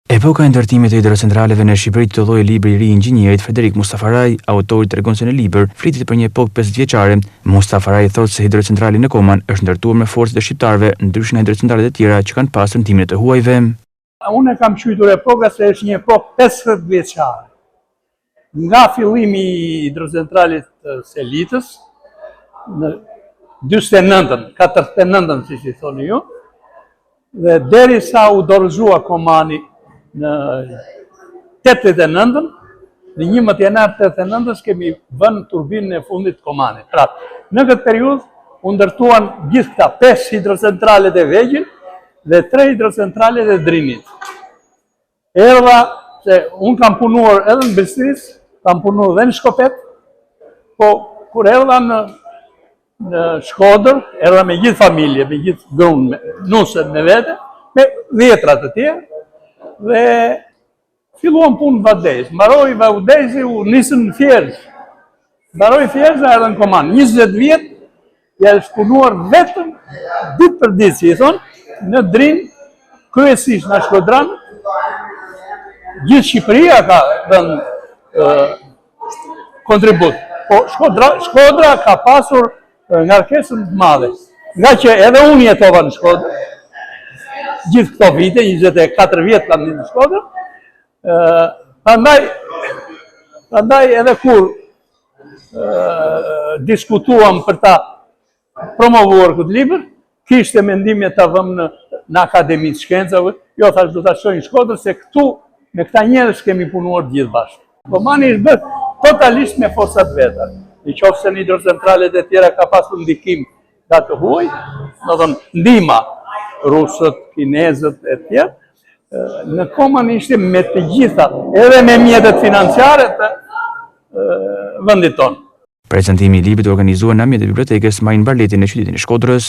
Epoka e ndërtimit të hidrocentraleve në Shqipëri titulloi libri i ri i inxhinierit Frederik Mustafaraj, autori tregon se në libër flitet për një epokë 50-vjeçare. Mustafaraj thotë se hidrocentrali në Koman është ndërtuar me forcat e shqiptarëve, ndryshe nga hidrocentralet e tjera që kanë pasur ndihmën e të huajve. Unë kam quajtur epokë se është një epokë 50-vjeçare. Nga fillimi i hidrocentralit të Selitës në 49-ën, 49-ën siç i thoni ju, dhe derisa u dorëzua Komani në 89-ën, në 11 janar 89-ës kemi vënë turbinën e fundit Komanit. Pra, në këtë periudhë u ndërtuan gjithë këta 5 hidrocentralet e vegjël dhe 3 hidrocentralet e Drinit. Erdha se unë kam punuar edhe në Bistris, kam punuar edhe në Shkopet, po kur erdha në Shkodër, erdha me gjithë familje, me gjithë grunë, nusën me vete, me 10 të tjerë, dhe filluan punë në Valdez. Mbaroi Valdezi, u nisën në Fjerz. Mbaroi Fjerza edhe në Koman. 20 vjet ja është punuar vetëm ditë për ditë, si i thonë, në Drin, kryesisht në Shkodran. Gjithë Shqipëria ka dhënë kontribut. Po Shkodra ka pasur ngarkesën të madhe. Nga që edhe unë jetova në Shkodër, gjithë këto vite, 24 vjetë kam në Shkodër, prandaj edhe kur diskutuam për ta promovuar këtë libër, kishte mendime ta vëmë në Akademinë të Shkencave, jo thash do ta shojnë në Shkodër, se këtu me këta njerëz kemi punuar gjithë bashkë. Komani është bërë totalisht me forcat veta. Në qoftë se në hidrocentralet e tjera ka pasur ndikim nga të huaj, do të thonë ndihma rusët, kinezët e tjerë, në Koman ishte me të gjitha, edhe me mjetet financiare të vendit tonë. Prezantimi i librit organizuar në ambientin e bibliotekës Marin Barleti në qytetin e Shkodrës.